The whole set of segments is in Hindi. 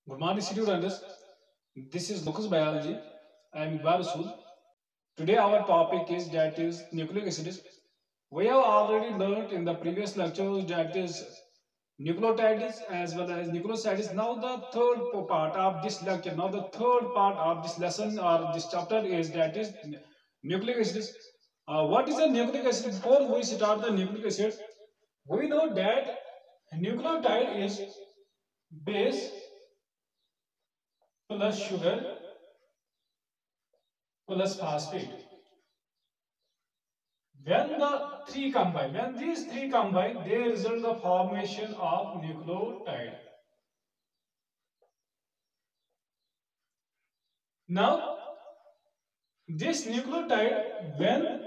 Good morning, students. This is Locus Biology. I am Iqbal Rasool. Today our topic is nucleic acids. We have already learned in the previous lectures that is nucleotides as well as nucleosides. Now the third part of this lecture, now the third part of this lesson or this chapter is nucleic acids. What is a nucleic acid? Before we start the nucleic acid, we know that nucleotide is base plus sugar plus phosphate. When these three combine, they result the formation of nucleotide. Now, this nucleotide, when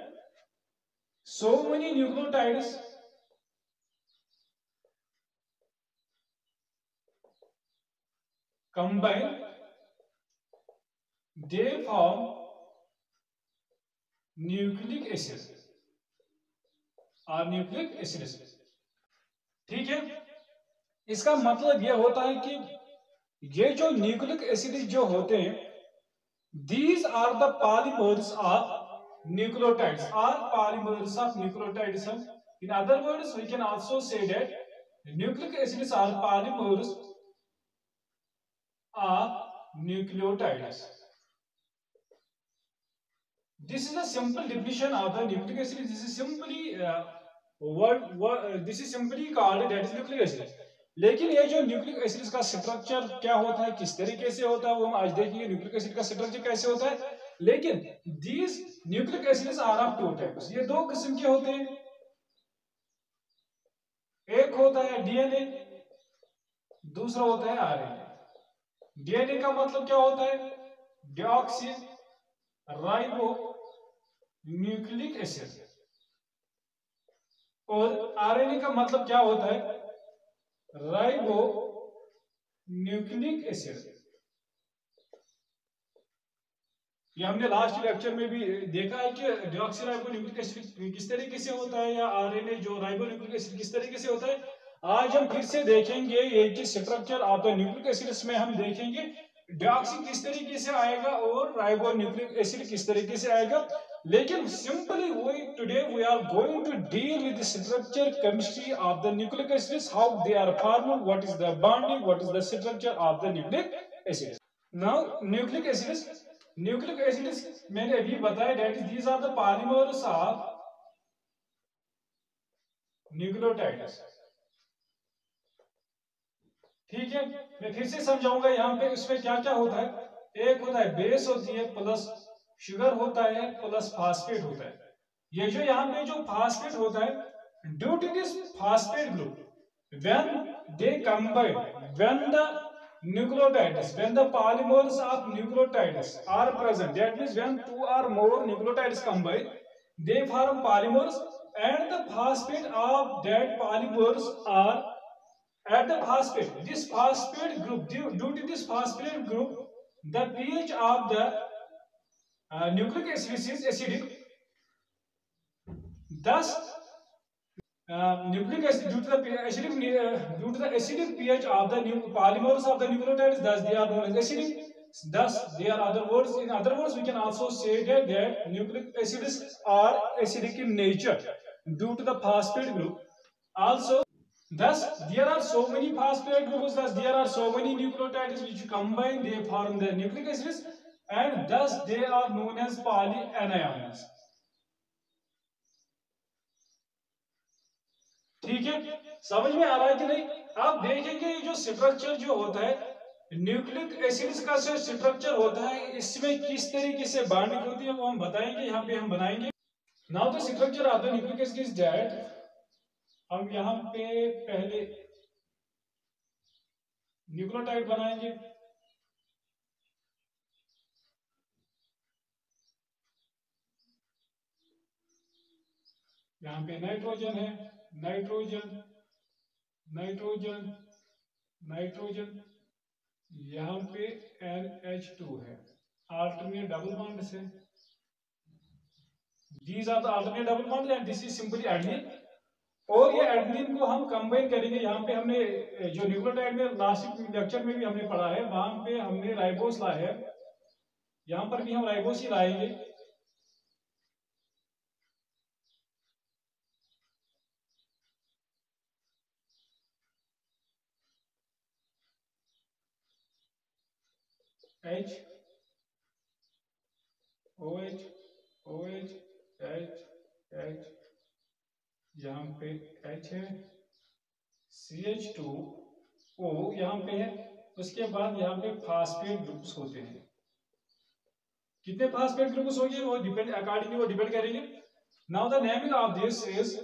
so many nucleotides combine, they form nucleic acid और न्यूक्लिक एसिड. ठीक है, इसका मतलब यह होता है कि ये जो न्यूक्लिक एसिड जो होते हैं, these are the polymers of nucleotides or polymers of nucleotides. In other words, we can also say that nucleic acids are polymers of nucleotides. This is a simple definition of the nucleic acid. This is simply this is simply called that is nucleic acid. लेकिन ये जो न्यूक्लिक एसिड का स्ट्रक्चर क्या होता है, किस तरीके से होता है, वो हम आज देखेंगे न्यूक्लिक एसिड का स्ट्रक्चर कैसे होता है. लेकिन these nucleic acids are of two types. ये दो किस्म के होते हैं. एक होता है डीएनए, दूसरा होता है आरएनए. डीएनए का मतलब क्या होता है, डिऑक्सी राइबो न्यूक्लिक एसिड. और आरएनए का मतलब क्या होता है, राइबो न्यूक्लिक एसिड. ये हमने लास्ट लेक्चर में भी देखा है कि डिऑक्सीराइबो न्यूक्लिक एसिड किस तरीके से होता है या आरएनए जो राइबो न्यूक्लिक एसिड किस तरीके से होता है. आज हम फिर से देखेंगे ये कि structure of the nucleic acids में हम देखेंगे डिऑक्सी किस तरीके से आएगा और राइबो न्यूक्लिक एसिड किस तरीके से आएगा. लेकिन simply we are going to deal with the structure chemistry of the nucleic acids, how they are formed, what is the bonding, what is the structure of the nucleic acid. Now nucleic acids मैंने अभी बताया that is these are the polymers of nucleotides. ठीक है, मैं फिर से समझाऊंगा यहाँ पे इसमें क्या क्या होता है. एक होता है बेस होती है, प्लस शुगर होता है, प्लस फास्फेट होता है. ये जो यहाँ पे जो फास्फेट होता है, due to this phosphate group when they combine, when the nucleotides, when the polymers of nucleotides are present, that means when two or more nucleotides combine, they form polymers, and the phosphate of that polymers are at the phosphate. This phosphate group, due to this phosphate group, the pH of the nucleic acid is acidic. Thus, nucleic acid due to the acidic pH of the polymers of the nucleotides, thus they are known as acidic. Thus, they are in other words, we can also say that nucleic acids are acidic in nature due to the phosphate group. Also, thus there are so many phosphate groups. Thus, there are so many nucleotides which combine, they form the nucleic acids, and thus they are known as polyanions. ठीक है, समझ में आ रहा है कि नहीं. आप देखेंगे ये जो स्ट्रक्चर जो होता है न्यूक्लिक एसिड्स का जो स्ट्रक्चर होता है, इसमें किस तरीके से बॉन्डिंग होती है वो हम बताएंगे, यहाँ पे हम बनाएंगे. Now the structure of the nucleic acid is that, हम यहाँ पे पहले न्यूक्लियोटाइड बनाएंगे. यहाँ पे नाइट्रोजन है, नाइट्रोजन नाइट्रोजन नाइट्रोजन, यहाँ पे NH2 है, alternate double bonds है. These are the alternate double bonds and this is simply adenine. और ये एडेनिन को हम कंबाइन करेंगे। यहाँ पे हमने जो न्यूक्लियोटाइड में लास्ट लेक्चर में भी हमने पढ़ा है, वहां पे हमने राइबोस लाया है, यहाँ पर भी हम राइबोस ही लाएंगे। H OH OH H H, यहाँ पे H है, CH2O यहाँ पे है। उसके बाद यहाँ पे फास्फेट ग्रुप्स होते हैं। कितने फास्फेट ग्रुप्स होंगे वो डिपेंड अकॉर्डिंगली वो डिपेंड करेंगे। Now the naming of this is,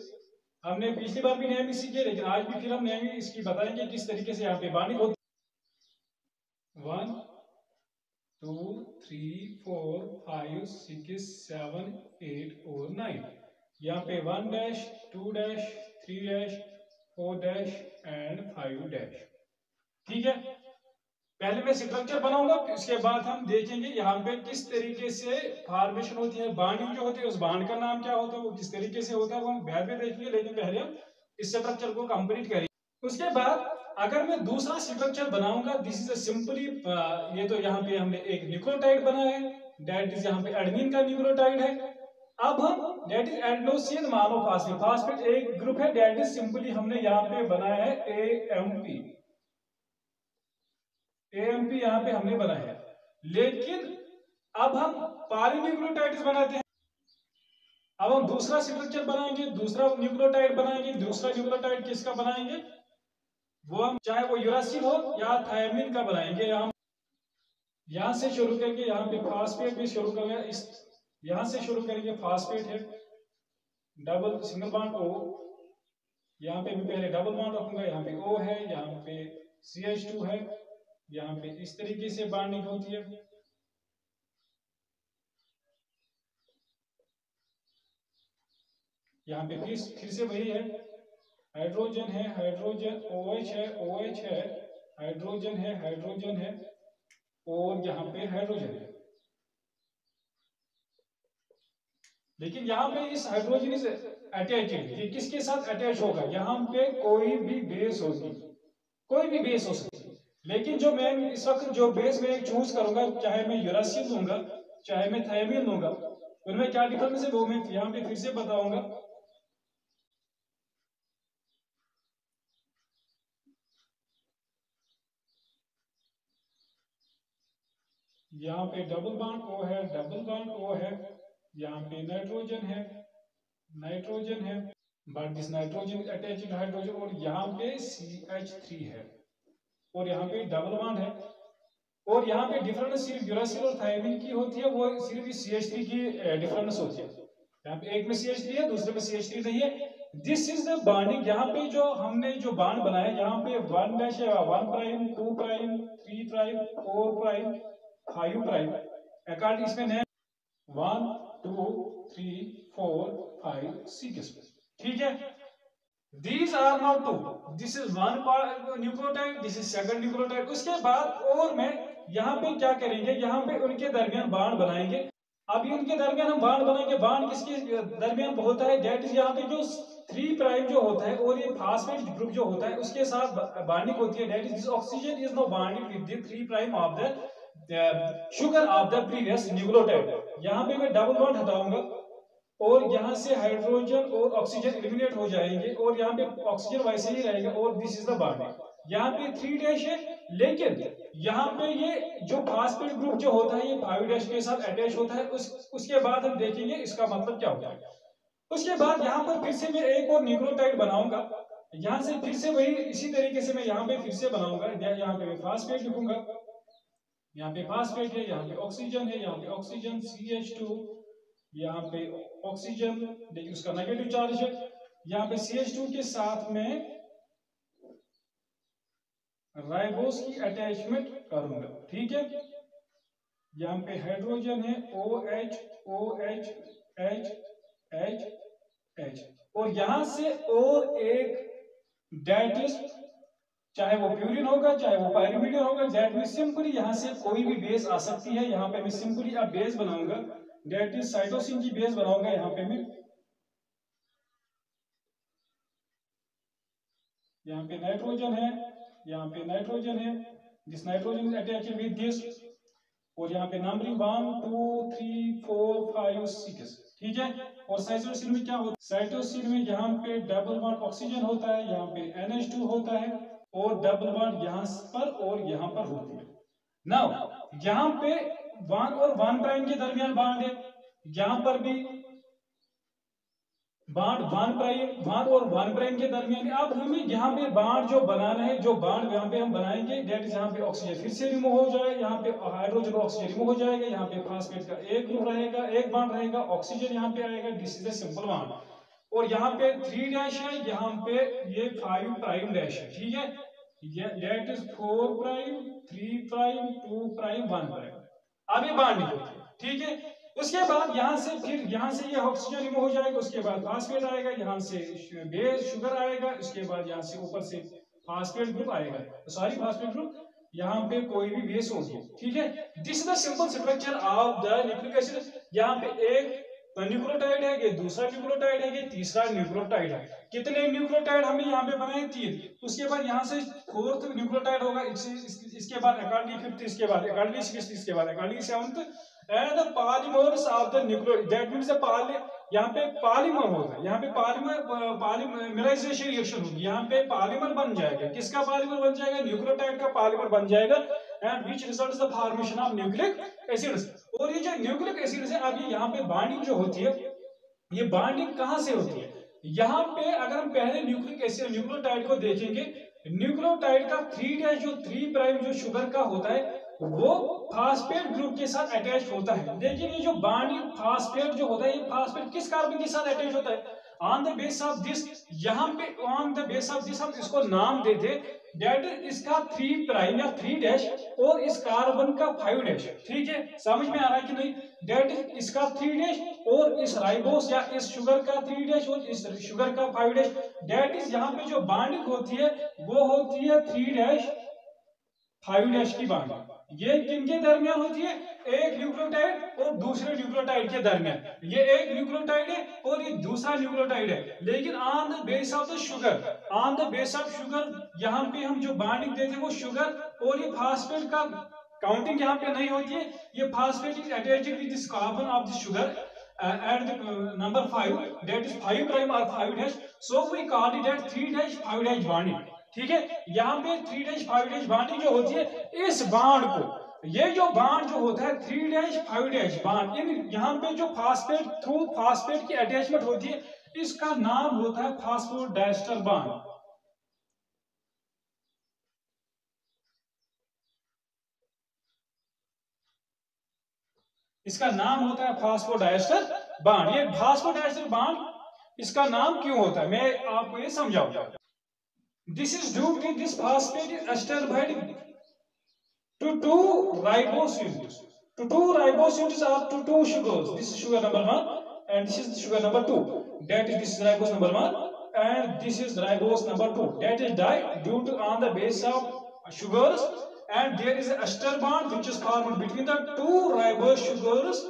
हमने पिछली बार भी नेमिंग सीखी है, लेकिन आज भी फिर हम नेमिंग इसकी बताएंगे किस तरीके से यहाँ पे बाइंडिंग होती है। 1 2 3 4 5 6 7 8 और 9, यहाँ पे 1 dash 2 dash 3 dash 4 dash and 5 dash. ठीक है, पहले मैं स्ट्रक्चर बनाऊंगा, उसके बाद हम देखेंगे यहाँ पे किस तरीके से फॉर्मेशन होती है, बॉन्डिंग जो होती है उस बॉन्ड का नाम क्या होता है, वो किस तरीके से होता है, वो हम बाद में देखेंगे, लेकिन पहले हम इस स्ट्रक्चर को कंप्लीट करेंगे। उसके बाद अगर मैं दूसरा स्ट्रक्चर बनाऊंगा, दिस इज सिंपली, ये तो यहाँ पे हमने एक न्यूक्लियोटाइड बनाया है, दैट इज यहाँ पे एडेनिन का न्यूक्लियोटाइड है। अब हम that is adenosine monophosphate, phosphate एक ग्रुप है, दैट इज सिंपली हमने यहाँ पे बनाया है AMP, AMP यहाँ पे हमने बनाया है। लेकिन अब हम पॉलीन्यूक्लियोटाइड्स बनाते हैं। अब हम दूसरा स्ट्रक्चर बनाएंगे, दूसरा न्यूक्लियोटाइड बनाएंगे। दूसरा न्यूक्लियोटाइड किसका बनाएंगे, वो हम चाहे वो यूरासिल हो या थायमिन का बनाएंगे। हम यहां से शुरू करके यहाँ पे फास्फेट भी शुरू करेंगे, इस यहां से शुरू करेंगे, फास्फेट है, डबल सिंगल बॉन्ड O, यहाँ पे भी पहले डबल बॉन्ड रखूंगा, यहाँ पे O है, यहाँ पे CH2 है, यहाँ पे इस तरीके से बॉन्डिंग होती है। यहाँ पे फिर से वही है, हाइड्रोजन है, हाइड्रोजन, OH है, OH है, हाइड्रोजन है, हाइड्रोजन है, और यहाँ पे हाइड्रोजन है। लेकिन यहाँ पे इस हाइड्रोजन इज अटैचड, ये किसके साथ अटैच होगा, यहाँ पे कोई भी बेस होगी, कोई भी बेस हो सकती है। लेकिन जो मैं इस वक्त जो बेस में चूज करूंगा, चाहे मैं यूरासिल लूंगा चाहे मैं थायमिन लूंगा, उनमें क्या डिफरेंस है वो मैं यहाँ पे फिर से बताऊंगा। यहाँ पे डबल बॉन्ड O है, डबल बॉन्ड O है, यहाँ पे नाइट्रोजन है, नाइट्रोजन है, but this nitrogen attached hydrogen, और यहाँ पे CH3 है, और यहाँ पे डबल बॉन्ड है। और यहाँ पे डिफरेंस सिर्फ यूरासिल और थायमिन की होती है, वो सिर्फ CH3 की डिफरेंस होती है। यहाँ पे एक में CH3 है, दूसरे में CH3 नहीं है। This is the bonding. यहाँ पे जो हमने जो बॉन्ड बनाया, यहाँ पे 1 डैश है, 1 prime 2 prime 3 prime 4 prime 5 prime, according इसमें नेम 1 2 3 4 5 6। ठीक है, These are not two. This is one nucleotide. This is second nucleotide. उसके बाद और मैं यहाँ पे क्या करेंगे, यहाँ पे उनके दरमियान बाण बनाएंगे। अभी उनके दरमियान हम बाण बनाएंगे, बाण किसके दरमियान होता है, डेट इज यहाँ पे जो 3 प्राइम जो होता है और ये फास्फेट ग्रुप जो होता है उसके साथ बाइंडिंग होती है, that is oxygen is no bonded with the 3 prime of the sugar of the previous nucleotide. यहाँ पे मैं डबल बॉन्ड हटाऊंगा और यहाँ से हाइड्रोजन और ऑक्सीजन एलिमिनेट हो जाएंगे, और यहाँ पे ऑक्सीजन वैसे ही रहेगा, और दिस इज द बॉन्डिंग। यहाँ पे 3 डैश है, लेकिन यहाँ पे ये जो फास्फेट ग्रुप जो होता है ये 5 डैश के साथ अटैच होता है। उसके बाद हम देखेंगे इसका मतलब क्या होता है। उसके बाद यहाँ पर फिर से मैं एक और न्यूक्लियोटाइड बनाऊंगा, यहाँ से फिर से वही इसी तरीके से मैं यहाँ पे फिर से बनाऊंगा। यहाँ पे मैं फास्फेट लिखूंगा, यहाँ पे फास्फेट है, यहाँ पे ऑक्सीजन है, यहाँ पे ऑक्सीजन CH2, यहाँ पे ऑक्सीजन, देखिए उसका नेगेटिव चार्ज है, यहाँ पे CH2 के साथ में राइबोस की अटैचमेंट करूंगा। ठीक है, यहाँ पे हाइड्रोजन है, OH OH H H H, और यहां से और एक डेट इज, चाहे वो प्यूरिन होगा चाहे वो पायरिमिडिन होगा, दैट में सिंपली यहां से कोई भी बेस आ सकती है। यहाँ पे मैं सिंपली अब बेस बनाऊंगा, डेट इज साइटोसिन की बेस बनाऊंगा यहाँ पे मैं। यहाँ पे नाइट्रोजन है, यहाँ पे नाइट्रोजन है, this nitrogen is attached with this, और यहाँ पे नंबरिंग 1 2 3 4 5 6, ठीक है। और साइटोसिन में क्या होता है, साइटोसिन में यहाँ पे डबल बॉन्ड ऑक्सीजन होता है, यहाँ पे NH2 होता है, और डबल बॉन्ड यहाँ पर और यहाँ पर होती है। नाउ यहाँ पे 1 और 1 प्राइम के दरमियान बॉन्ड है, यहाँ पर भी बॉन्ड 1 और 1 प्राइम के दरमियान। अब हमें यहाँ पे बॉन्ड जो बनाना है, जो बॉन्ड यहाँ पे हम बनाएंगे, डेट इज यहाँ पे ऑक्सीजन फिर से रिमूव हो जाए, यहाँ पे हाइड्रोजन ऑक्सीजन रिमूव हो जाएगा, यहाँ पे फास्फेट का एक ग्रुप रहेगा, एक बॉन्ड रहेगा, ऑक्सीजन यहाँ पे आएगा, this is a simple bond. और यहाँ पे 3 डैश है, यहाँ पे ये 5 प्राइम डैश है, ठीक है। ये that is 4 prime 3 prime 2 prime 1 prime. अब ये बॉन्ड होती है, ठीक है। उसके बाद यहाँ से फिर यहाँ से ये ऑक्सीजन रिमूव हो जाएगा, उसके बाद फास्फेट आएगा, यहाँ से बेस शुगर आएगा, उसके बाद यहाँ से ऊपर से फास्फेट ग्रुप आएगा, सॉरी फास्फेट ग्रुप, यहाँ पे कोई भी बेस होगी, ठीक है। This is the simple structure of the nucleic acid. यहाँ पे एक न्यूक्लियोटाइड है, ये दूसरा न्यूक्लियोटाइड है, ये तीसरा न्यूक्लियोटाइड है। कितने न्यूक्लियोटाइड हमने यहाँ पे बनाए, 3। उसके बाद यहाँ से 4th न्यूक्लियोटाइड होगा, इसके बाद एकाल्डी 5th, इसके बाद एकाल्डी 6th, इसके बाद एकाल्डी 7th, and the polymers of the nucleotide, that means the यहाँ पे पॉलीमर होगा, यहाँ पे पॉलीमराइजेशन रिएक्शन होगी, यहाँ पे पॉलीमर बन जाएगा। किसका पॉलीमर बन जाएगा, न्यूक्लियोटाइड का पॉलीमर बन जाएगा, and which results the formation of nucleic acids. और ये जो न्यूक्लिक एसिड्स है, अब यहाँ पे बॉन्डिंग जो होती है, ये बॉन्डिंग कहां से होती है, यहाँ पे अगर हम पहले न्यूक्लिक एसिड न्यूक्लियोटाइड को देखेंगे, न्यूक्लियोटाइड का 3 डैश जो 3 प्राइम जो शुगर का होता है, वो फास्फेट ग्रुप के साथ अटैच होता है। लेकिन ये जो बॉन्डिंग फास्फेट जो होता है, ये फास्फेट किस कार्बन के साथ अटैच होता है, on the base of this. यहाँ पे on the base of this हम इसको नाम देते, डेट इसका 3 प्राइम या 3 डैश और इस कार्बन का 5 डैश, ठीक है। समझ में आ रहा है कि नहीं, डेट इसका 3 डैश और इस राइबोस या इस शुगर का 3 डैश और इस शुगर का 5 डैश, डेट इज यहाँ पे जो बॉन्डिंग होती है वो होती है 3 डैश 5 डैश की बॉन्डिंग। ये किनके दरमियान होती है, एक न्यूक्लियोटाइड और दूसरे न्यूक्लियोटाइड के दरमियान। ये एक न्यूक्लियोटाइड है और ये दूसरा न्यूक्लियोटाइड है, लेकिन on the base of the sugar, on the base of sugar यहाँ पे हम जो बॉन्डिंग देते हैं वो शुगर और ये फास्फेट का काउंटिंग यहाँ पे नहीं होती है। ये phosphate is attached with this carbon of the sugar at the number 5, that is 5 prime or 5 dash, so we call it at 3 dash 5 dash bonding, ठीक है। यहाँ पे 3 dash 5 dash bonding जो होती है, इस बॉन्ड को, ये जो बॉन्ड जो होता है 3 dash 5 dash बॉन्ड, इन यहाँ पे जो फास्फेट थ्रू फास्फेट की अटैचमेंट होती है, इसका नाम होता है फास्फोडाइस्टर बॉन्ड। इसका नाम होता है फास्फोडाइस्टर बॉन्ड। ये फास्फोडाइस्टर बॉन्ड इसका नाम क्यों होता है, मैं आपको ये समझाऊंगा। This is due to this phosphate is ester bind to 2 ribose units, to 2 ribose units or to 2 sugars. This is sugar number 1 and this is sugar number 2. That is, this is ribose number 1 and this is ribose number 2. That is due to on the base of sugars, and there is an ester bond which is formed between the 2 ribose sugars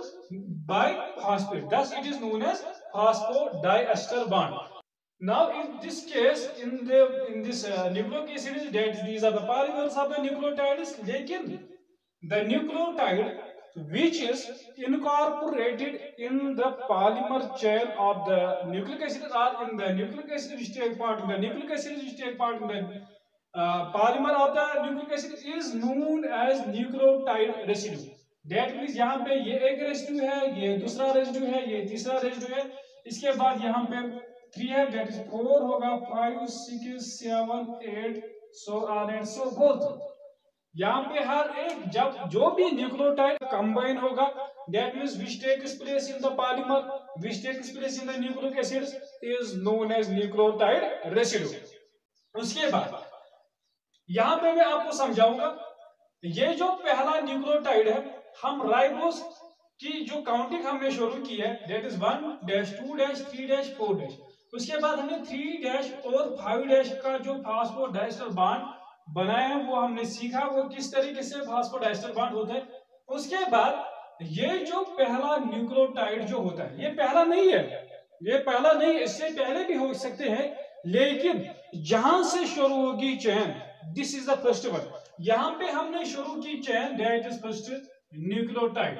by phosphate. Thus, it is known as phosphodiester bond. Now, in this case, in this nucleic acid, that these are the polymers of the nucleotides. Lekin the nucleotide which is incorporated in the polymer chain of the nucleic acid, or in the nucleic acid which take part in the nucleic acid which take part in the polymer of the nucleic acid is known as nucleotide residue. That means यहाँ पे ये एक रेसिड्यू है, ये दूसरा रेसिड्यू है, ये तीसरा रेसिड्यू है, इसके बाद यहाँ पे 3 है, that is 4 होगा, 5 6 7 8 so on and so forth। यहाँ पे हर एक जब जो भी न्यूक्लियोटाइड कंबाइन होगा, that means which takes place in the polymer, which takes place in the nucleic acids is known as nucleotide residue। उसके बाद यहाँ पे मैं आपको समझाऊंगा, ये जो पहला न्यूक्लियोटाइड है, हम राइबोस की जो काउंटिंग हमने शुरू की है, that is 1 dash 2 dash 3 dash 4 dash। उसके बाद हमने 3 डैश और 5 डैश का जो फास्फोडाइस्टर बॉन्ड बनाया है वो हमने सीखा, वो किस तरीके से फास्फोडाइस्टर बॉन्ड होता है। उसके बाद ये जो पहला न्यूक्लियोटाइड जो होता है, ये पहला नहीं है, ये पहला नहीं, इससे पहले भी हो सकते हैं, लेकिन जहां से शुरू होगी chain, this is the first one, यहां पे हमने शुरू की chain, that is first nucleotide.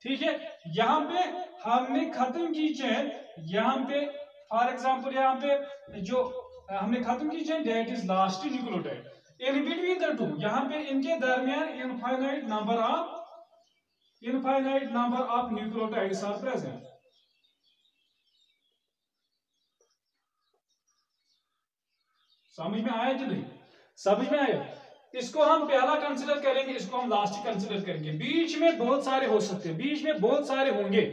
ठीक है, यहां पे हमने खत्म की चेन, यहां पे फॉर एग्जांपल यहां पे जो हमने खत्म की chain, that is last nucleotide. In between the two, यहां पे इनके दरमियान infinite number of nucleotides are present. समझ में आया कि नहीं? समझ में आया? इसको हम पहला कंसिडर करेंगे, इसको हम लास्ट कंसिडर करेंगे। बीच में बहुत सारे हो सकते हैं, बीच में बहुत सारे होंगे,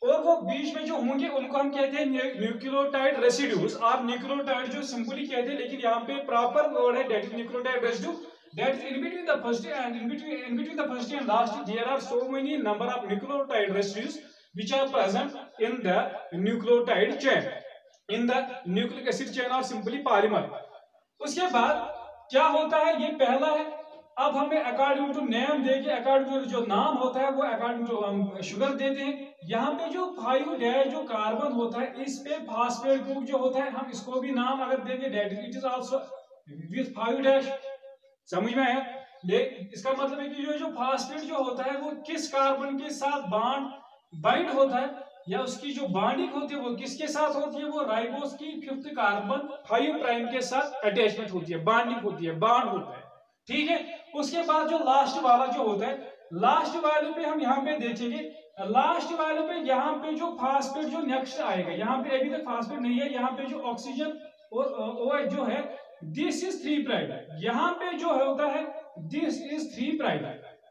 और वो बीच में जो होंगे उनको हम कहते हैं न्यूक्लियोटाइड रेसिड्यूज, और न्यूक्लियोटाइड जो सिंपली कहते हैं, लेकिन यहाँ पे प्रॉपर वर्ड है, that is nucleotide residue, that is in between the first and in between the first and last there are so many number of nucleotide residues which are present in the nucleotide chain, in the nucleic acid chain or simply polymer। उसके बाद क्या होता है, ये पहला है। अब हमें अकॉर्डिंग टू नेम देके, अकॉर्डिंग टू जो नाम होता है वो अकॉर्डिंग टू हम शुगर देते हैं। यहाँ पे जो 5' जो कार्बन होता है, इस पे फास्फेट ग्रुप जो होता है, हम इसको भी नाम अगर देंगे, that it is also with 5'। समझ में आया? इसका मतलब है कि जो फास्फेट जो होता है वो किस कार्बन के साथ बाइंड होता है, या उसकी जो बॉन्डिंग होती है वो किसके साथ होती है, वो राइबोस की 5th कार्बन 5 प्राइम के साथ अटैचमेंट होती है, बॉन्डिंग होती है, बॉन्ड होता है। ठीक है, उसके बाद जो लास्ट वाला जो होता है, लास्ट वाले पे हम यहाँ पे देखेंगे, लास्ट वाले पे यहाँ पे जो फास्फेट जो नेक्स्ट आएगा, यहाँ पे अभी तक फास्फेट नहीं है, यहाँ पे जो ऑक्सीजन और OH जो है, दिस इज 3 प्राइम, यहाँ पे जो होता है दिस इज 3 प्राइम,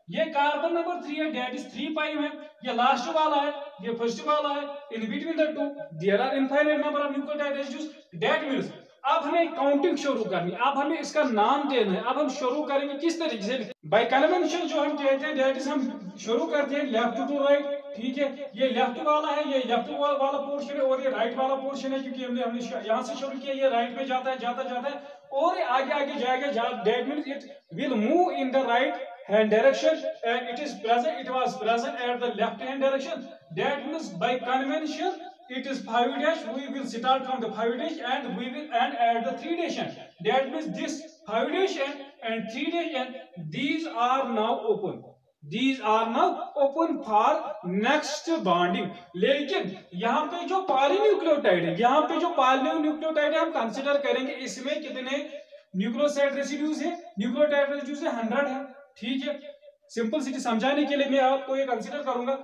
ये कार्बन नंबर 3 है, दैट इज 3 प्राइम है, ये लास्ट वाला है, ये फर्स्ट वाला है, in between the two there are infinite number of nucleotide residues, that means अब हमें काउंटिंग शुरू करनी है, अब हमें इसका नाम देना है। अब हम शुरू करेंगे किस तरीके से, बाय कन्वेंशन जो हम कहते हैं, दैट इज हम शुरू करते हैं लेफ्ट टू राइट। ठीक है, ये लेफ्ट वाला है, ये लेफ्ट वाला पोर्शन है, और ये राइट वाला पोर्शन है, क्योंकि हमने यहां से शुरू किया, ये राइट में जाता है, जाता है और आगे आगे जाएगा, that means it will move in the right hand direction, and it was present at the left hand direction, that means by convention it is 5', we will start from the 5' and we will end at the 3' end, that means this 5' and 3' end, these are now open, these are now open for next bonding। लेकिन यहाँ पे जो पॉलीन्यूक्लियोटाइड है, यहाँ पे जो पॉलीन्यूक्लियोटाइड है, हम कंसिडर करेंगे इसमें कितने न्यूक्लियोसाइड रेसिड्यूज है, न्यूक्लियोटाइड रेसिड्यूज 100 है। ठीक है, सिंपल सिटी समझाने के लिए मैं आपको ये कंसीडर करूंगा,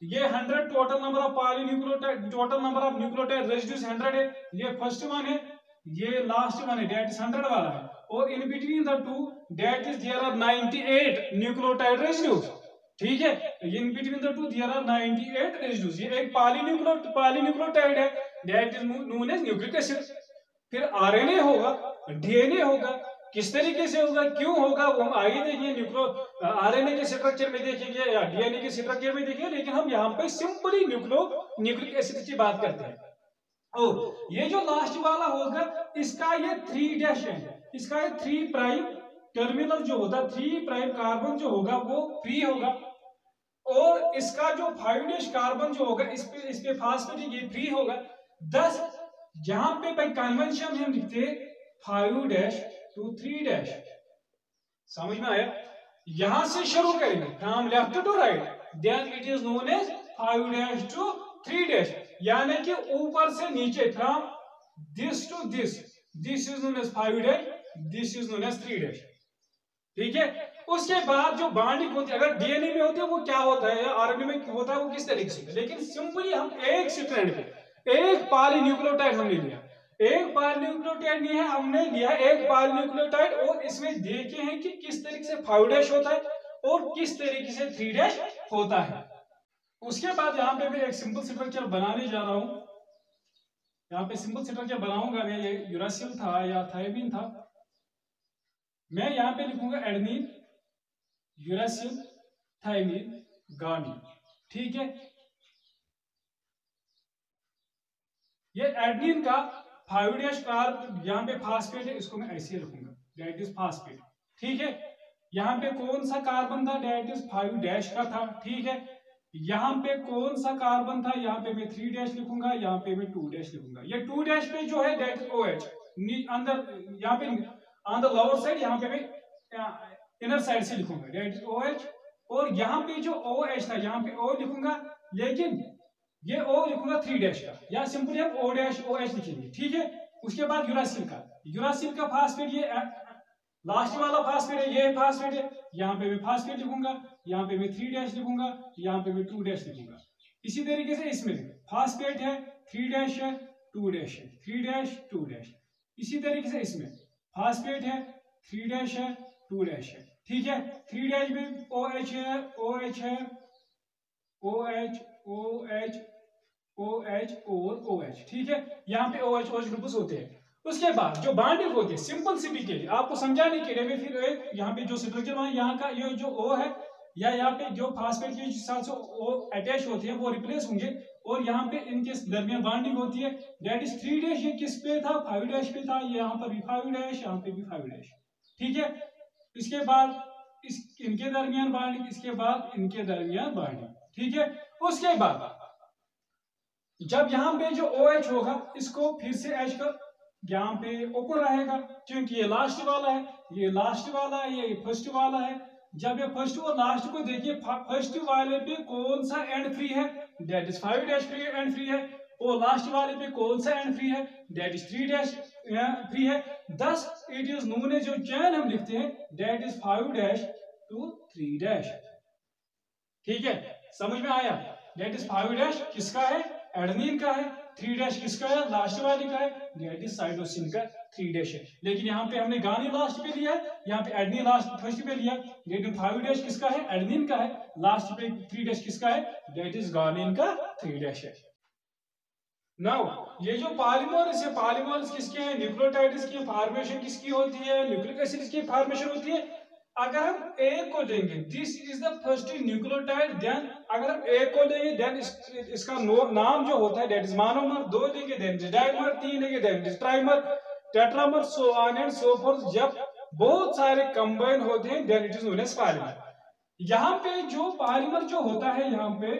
ये 100 total number of polynucleotide, total number of nucleotide residues 100 है, ये फर्स्ट वन है, ये लास्ट वन है, दैट इज 100 वाला है, और in between the two that is there are 98 nucleotide residues. ठीक है, in between the two there are 98 residues, ये एक पॉलीन्यूक्लियोटाइड है, that is known as nucleic acid. फिर आरएनए होगा, डीएनए होगा, किस तरीके से होगा, क्यों होगा, वो हम आगे देखेंगे, आरएनए के स्ट्रक्चर में देखेंगे या डीएनए के स्ट्रक्चर में देखेंगे, लेकिन हम यहाँ पे सिंपली न्यूक्लिक एसिड की बात करते हैं। और ये जो लास्ट वाला होगा, इसका ये 3' है, इसका ये 3 प्राइम टर्मिनल जो होता है, 3 प्राइम कार्बन जो होगा वो फ्री होगा, और इसका जो 5' कार्बन जो होगा, इस पे फास्फेट ये फ्री होगा। 10 जहां पे बाय कन्वेंशन हम लिखते हैं 5' to 3'। समझ में आया? यहां से शुरू करेंगे from left to right, then it is known as 5' to 3', यानी कि ऊपर से नीचे, from this to this is known as 5', this is known as 3'। ठीक है, उसके बाद जो बॉन्डिंग होती है, अगर डीएनए में होती है वो क्या होता है, आरएनए में होता है वो किस तरीके से, लेकिन सिंपली हम एक स्ट्रैंड पे एक पॉलीन्यूक्लियोटाइड हमने लिया, एक पॉलीन्यूक्लियोटाइड नहीं है, हमने लिया एक पॉलीन्यूक्लियोटाइड, और इसमें देखे हैं कि किस तरीके से 5' होता है और किस तरीके से 3' होता है। उसके बाद यहाँ पे मैं एक सिंपल स्ट्रक्चर बनाने जा रहा हूं, यहाँ पे सिंपल स्ट्रक्चर बनाऊंगा मैं, ये यूरासिल था या थायमीन था, मैं यहाँ पे लिखूंगा एडेनिन, यूरासिल, थायमीन, गार्निन। ठीक है, ये एडेनिन का 5' कार्बन, यहाँ पे फास्फेट है, इसको मैं ऐसे रखूंगा, दैट इज फास्फेट। ठीक है, यहाँ पे कौन सा कार्बन था, दैट इज 5' का था। ठीक है, यहाँ पे कौन सा कार्बन था, यहाँ पे मैं 3' लिखूंगा, यहाँ पे मैं 2' लिखूंगा, ये 2' पे जो है दैट इज OH, अंदर यहाँ पे ऑन द लोअर साइड, यहाँ पे मैं इनर साइड से लिखूंगा दैट इज OH, और यहाँ पे जो OH था यहाँ पे O लिखूंगा, लेकिन ये O लिखूंगा 3 डैश का, या सिंपली हम O डैश OH लिखेंगे, ठीक है। उसके बाद यूरासिल का फास्फेट, ये लास्ट वाला फास्फेट है, ये फास्फेट है, यहाँ पे मैं फास्फेट लिखूंगा, यहाँ पे मैं 3 डैश लिखूंगा, यहाँ पे मैं 2 डैश लिखूंगा। इसी तरीके से इसमें फास्फेट है, 3 डैश है, 2 डैश है, 3 डैश 2 डैश। इसी तरीके से इसमें फास्फेट है, 3 डैश है, 2 डैश है, ठीक है। 3 डैश में OH है, OH है, OH OH OH और OH, ठीक है। यहाँ पे OH OH ग्रुप्स होते हैं। उसके बाद जो बॉन्डिंग होती है सिंपल सिटी के लिए आपको समझाने के लिए मैं फिर एक यहाँ पे जो स्ट्रक्चर है, यहाँ का ये जो O है, या यहाँ पे जो फास्फेट के साथ जो O अटैच होते हैं वो रिप्लेस होंगे, और यहाँ पे इनके दरमियान बॉन्डिंग होती है दैट इज 3 डैश। ये किस पे था? 5 डैश पे था, यहाँ पर भी 5 डैश, यहाँ पे भी 5 डैश, ठीक है। इसके बाद इनके दरमियान बॉन्डिंग, इसके बाद इनके दरमियान बॉन्डिंग, ठीक है। उसके बाद जब यहाँ पे जो OH होगा इसको फिर से H का यहाँ पे ओपन रहेगा, क्योंकि ये लास्ट वाला है, ये लास्ट वाला है, ये फर्स्ट वाला है। जब ये फर्स्ट और लास्ट को देखिए, फर्स्ट वाले पे कौन सा एंड फ्री है? That is 5 dash free and free है, और लास्ट वाले पे कौन सा एंड फ्री है? दैट इज 3 डैश फ्री है। Thus it is known as, जो चैन हम लिखते हैं that is 5 dash to 3 dash, ठीक है। समझ में आया? दैट इज 5 डैश किसका है? एडेनिन का है। 3 डैश किसका है? लास्ट वाले का है, दैट इज साइटोसिन का 3 डैश है। लेकिन यहाँ पे हमने गानी लास्ट पे लिया है, यहाँ पे एडेनिन लास्ट फर्स्ट पे लिया, लेकिन 5 डैश किसका है? एडेनिन का है। लास्ट पे 3 डैश किसका है? दैट इज गानिन का 3 डैश है। नाउ ये जो पॉलीमर्स है, पॉलीमर्स किसके हैं? न्यूक्लियोटाइड्स की फॉर्मेशन किसकी होती है? न्यूक्लिक एसिड की फॉर्मेशन होती है। अगर हम A को देंगे, this is the first nucleotide, then अगर हम A को देंगे देन इसका नाम जो होता है दैट इज मोनोमर। 2 देंगे देन इज डाइमर, 3 देंगे then is trimer, tetramer, so on and so forth. जब बहुत सारे कंबाइन होते हैं then it is known as polymer. यहाँ पे जो पॉलीमर जो होता है, यहाँ पे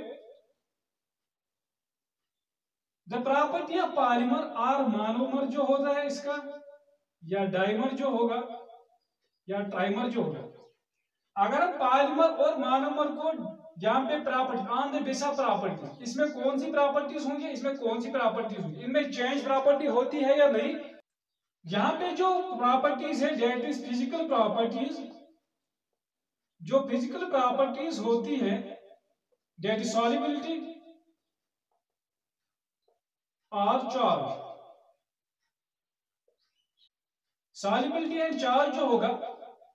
the property of polymer or monomer जो होता है इसका, या डाइमर जो होगा, या ट्राइमर जो होगा। अगर हम पॉलीमर और मोनोमर को यहाँ पे property on the base of property, इसमें कौन सी प्रॉपर्टीज होंगी, इसमें कौन सी प्रॉपर्टीज होंगी, इनमें चेंज प्रॉपर्टी होती है या नहीं। यहाँ पे जो प्रॉपर्टीज है दैट इज फिजिकल प्रॉपर्टीज। जो फिजिकल प्रॉपर्टीज होती है दैट इज सॉल्युबिलिटी और चार्ज। सॉल्युबिलिटी एंड चार्ज जो होगा,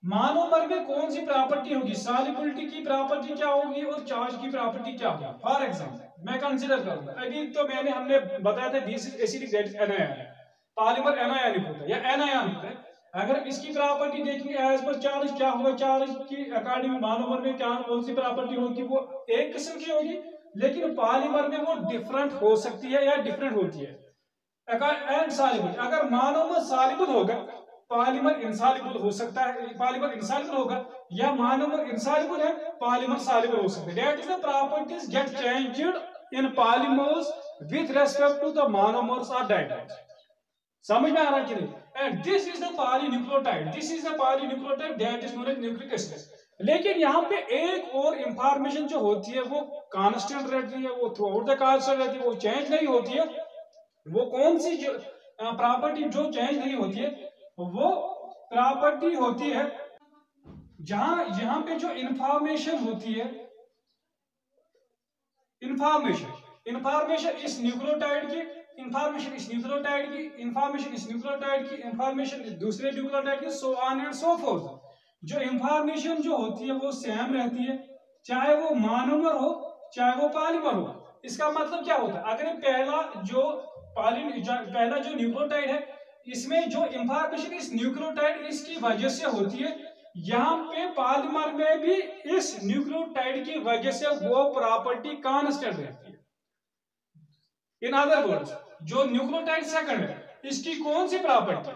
मोनोमर में कौन सी प्रॉपर्टी होगी? सॉल्युबिलिटी की प्रॉपर्टी क्या होगी और चार्ज की प्रॉपर्टी क्या होगी? फॉर एग्जांपल मैं कंसीडर करूंगा, अभी तो हमने बताया था this is acidic that is anion, polymer anionic होता है या एनायन होता है। अगर इसकी प्रॉपर्टी देखेंगे एज पर चार्ज क्या होगा, चार्ज की अकॉर्डिंग मोनोमर में क्या कौन सी प्रॉपर्टी होगी, वो एक किस्म की होगी, लेकिन पॉलीमर में वो डिफरेंट हो सकती है या डिफरेंट होती है। एंड सॉल्युबल, अगर मोनोमर सॉल्युबल होगा पॉलीमर इनसॉल्युबल हो सकता है, पॉलीमर इनसॉल्युबल होगा, या मोनोमर इनसॉल्युबल है पॉलीमर सॉल्युबल हो सकता है। That is the properties get changed in polymers with respect to the monomers और डाइमर्स। समझ में आ रहा है कि नहीं? And this is the polynucleotide, this is the polynucleotide that is known as nucleic acid. लेकिन यहाँ पे एक और इंफॉर्मेशन जो होती है वो कांस्टेंट रहती है, वो थ्रू आउट द कांस्टेंट रहती है, वो चेंज नहीं होती है। वो कौन सी जो प्रॉपर्टी जो चेंज नहीं होती है, वो प्रॉपर्टी होती है जहां यहाँ पे जो इंफॉर्मेशन होती है, इंफॉर्मेशन इस न्यूक्लियोटाइड की, इंफॉर्मेशन इस न्यूक्लियोटाइड की, इंफॉर्मेशन इस न्यूक्लियोटाइड की, इंफॉर्मेशन दूसरे न्यूक्लियोटाइड की, सो ऑन एंड सो फोर्थ। जो इंफॉर्मेशन जो होती है वो सेम रहती है, चाहे वो मोनोमर हो चाहे वो पॉलीमर हो। इसका मतलब क्या होता है? अगर पहला जो न्यूक्लियोटाइड है इसमें जो इंफॉर्मेशन इस न्यूक्लियोटाइड इसकी वजह से होती है, यहाँ पे पॉलीमर में भी इस न्यूक्लियोटाइड की वजह से वो प्रॉपर्टी कांस्टेंट रहती है। इन अदर वर्ड्स जो न्यूक्लियोटाइड सेकंड है इसकी कौन सी प्रॉपर्टी,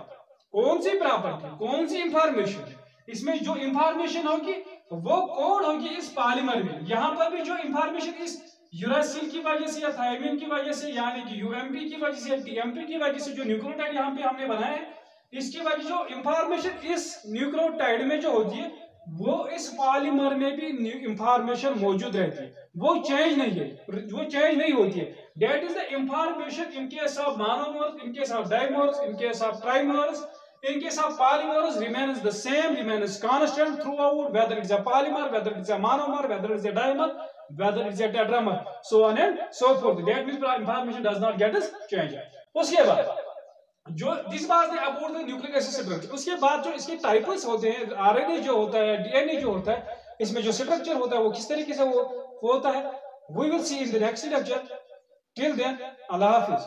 कौन सी इंफॉर्मेशन, इसमें जो इंफॉर्मेशन होगी वो कोड होगी इस पॉलीमर में। यहाँ पर भी जो इंफॉर्मेशन इस यूरासिल की वजह से या थायमिन की वजह से, यानी कि यूएमपी की वजह से या टीएमपी की वजह से जो न्यूक्लियोटाइड यहाँ पे हमने बनाया है, इसकी वजह जो इंफॉर्मेशन इस न्यूक्लियोटाइड में जो होती है वो इस पॉलीमर में भी इंफॉर्मेशन मौजूद रहती है, वो चेंज नहीं है, वो चेंज नहीं होती है। That is the information in case of monomers, in case of dimers, in case of trimers, in case of polymers remains the same, remains constant throughout, whether it's a polymer, whether it's a monomer, whether it's a dimer, whether it's a tetramer, so on and so forth. That means information does not get changed. उसके बाद जो this was the about the nucleic acid structure, उसके बाद जो इसके टाइप्स होते हैं, आरएनए जो होता है, डीएनए जो होता है, इसमें जो स्ट्रक्चर होता है वो किस तरीके से वो होता है, we will see in the next lecture. Till then, अल्लाह हाफिज।